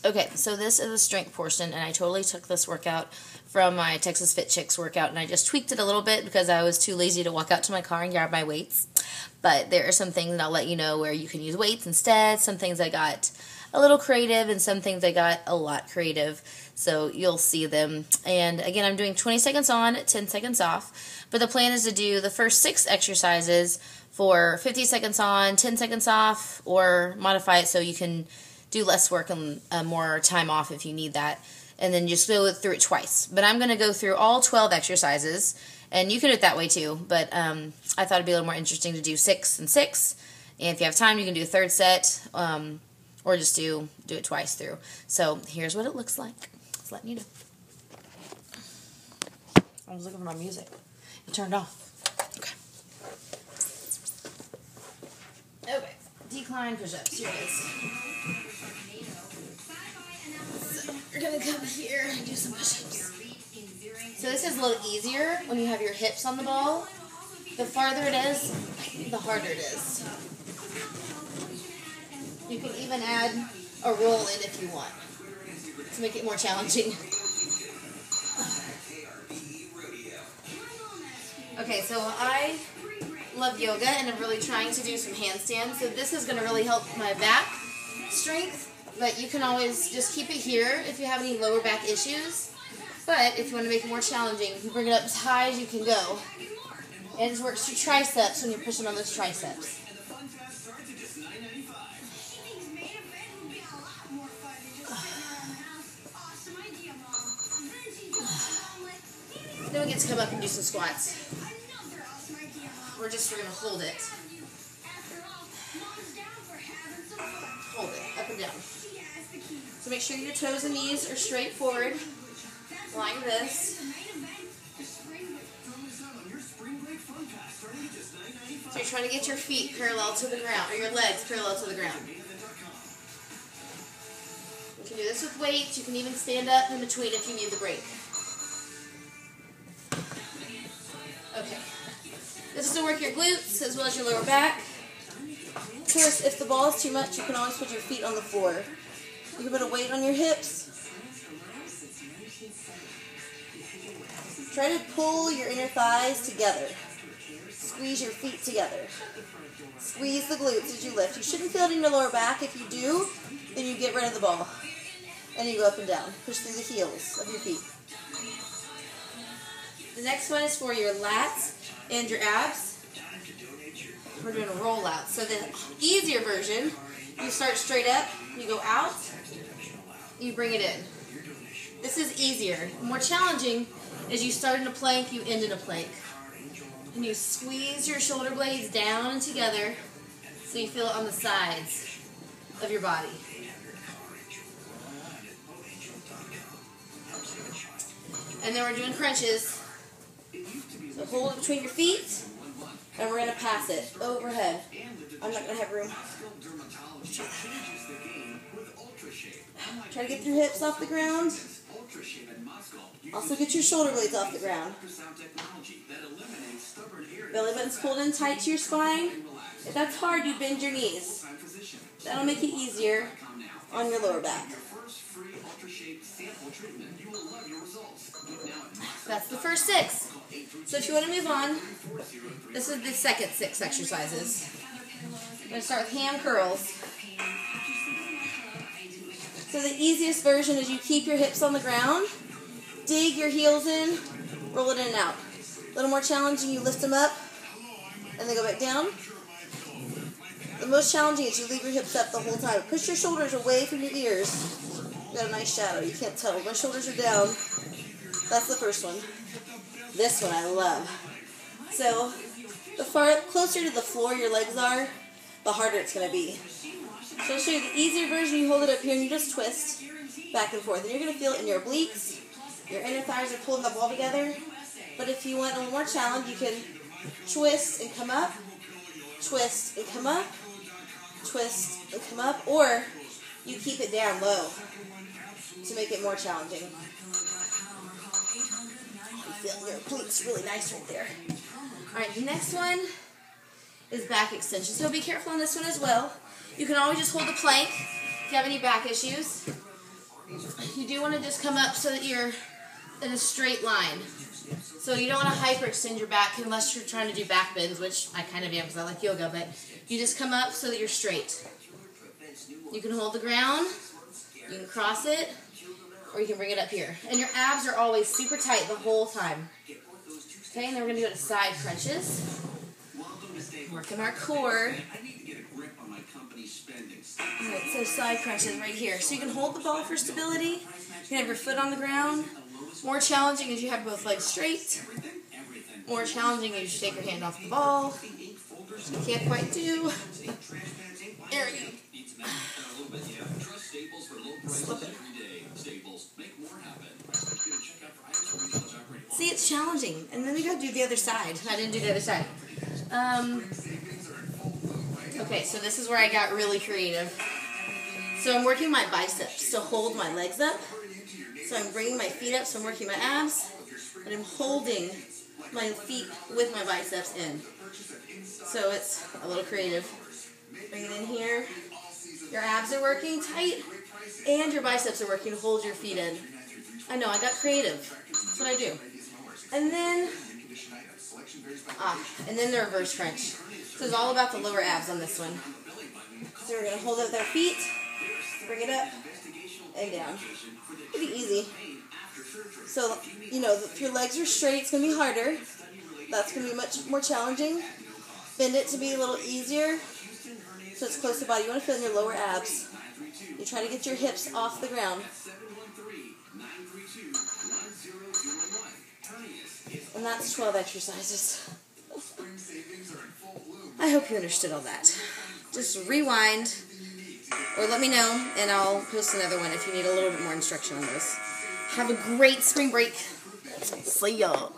Okay, so this is the strength portion, and I totally took this workout from my Texas Fit Chicks workout, and I just tweaked it a little bit because I was too lazy to walk out to my car and grab my weights. But there are some things, and I'll let you know where you can use weights instead. Some things I got a little creative, and some things I got a lot creative. So you'll see them. And again, I'm doing 20 seconds on, 10 seconds off. But the plan is to do the first 6 exercises for 50 seconds on, 10 seconds off, or modify it so you can do less work and more time off if you need that, and then just go through it twice. But I'm going to go through all 12 exercises, and you can do it that way too, but I thought it'd be a little more interesting to do 6 and 6, and if you have time you can do a third set, or just do it twice through. So here's what it looks like. Just letting you know. I was looking for my music. It turned off. Okay. Decline push-ups. Here it is. So you're going to come here and do some push-ups. So this is a little easier when you have your hips on the ball. The farther it is, the harder it is. You can even add a roll in if you want to make it more challenging. Okay, so I love yoga and I'm really trying to do some handstands. So this is going to really help my back strength, but you can always just keep it here if you have any lower back issues. But if you want to make it more challenging, you bring it up as high as you can go. And it just works your triceps when you're pushing on those triceps. Then we get to come up and do some squats. We're going to hold it. Hold it, up and down. So make sure your toes and knees are straight forward, like this. So you're trying to get your feet parallel to the ground, or your legs parallel to the ground. You can do this with weights. You can even stand up in between if you need the break. Okay. This is to work your glutes as well as your lower back. Of course, if the ball is too much, you can always put your feet on the floor. You can put a weight on your hips. Try to pull your inner thighs together. Squeeze your feet together. Squeeze the glutes as you lift. You shouldn't feel it in your lower back. If you do, then you get rid of the ball. And you go up and down. Push through the heels of your feet. The next one is for your lats and your abs. We're doing a rollout. So the easier version, you start straight up, you go out, you bring it in. This is easier. More challenging is you start in a plank, you end in a plank. And you squeeze your shoulder blades down and together so you feel it on the sides of your body. And then we're doing crunches. So hold it between your feet, and we're going to pass it overhead. I'm not going to have room. Try to get your hips off the ground. Also get your shoulder blades off the ground. Belly button's pulled in tight to your spine. If that's hard, you bend your knees. That'll make it easier on your lower back. That's the first 6. So if you want to move on, this is the second 6 exercises. I'm going to start with ham curls. So the easiest version is you keep your hips on the ground, dig your heels in, roll it in and out. A little more challenging, you lift them up, and then go back down. The most challenging is you leave your hips up the whole time. Push your shoulders away from your ears. You got a nice shadow, you can't tell. My shoulders are down. That's the first one. This one I love. So the far closer to the floor your legs are, the harder it's going to be. So I'll show you the easier version. You hold it up here and you just twist back and forth. And you're going to feel it in your obliques. Your inner thighs are pulling up all together. But if you want a little more challenge, you can twist and come up, twist and come up, twist and come up, or you keep it down low to make it more challenging. You feel your obliques really nice right there. Alright, the next one is back extension. So be careful on this one as well. You can always just hold the plank if you have any back issues. you do want to just come up so that you're in a straight line. So you don't want to hyperextend your back unless you're trying to do back bends, which I kind of am because I like yoga, but you just come up so that you're straight. You can hold the ground, you can cross it, or you can bring it up here. And your abs are always super tight the whole time. Okay, and then we're going to go to side crunches. Working our core. Alright, so side crunches right here. So you can hold the ball for stability. You can have your foot on the ground. More challenging is you have both legs straight. More challenging is you take your hand off the ball. You can't quite do. There we go. Slip it. See, it's challenging. And then we gotta do the other side. I didn't do the other side. Okay, so this is where I got really creative. So I'm working my biceps to hold my legs up. So I'm bringing my feet up, so I'm working my abs, and I'm holding my feet with my biceps in. So it's a little creative. Bring it in here. Your abs are working tight, and your biceps are working to hold your feet in. I know, I got creative. That's what I do. And then the reverse crunch. So it's all about the lower abs on this one. So we're going to hold up with our feet, bring it up, and down. Pretty easy. So, you know, if your legs are straight, it's going to be harder. That's going to be much more challenging. Bend it to be a little easier, so it's close to the body. You want to feel in your lower abs. You try to get your hips off the ground. And that's 12 exercises. I hope you understood all that. Just rewind, or let me know, and I'll post another one if you need a little bit more instruction on this. Have a great spring break. See y'all.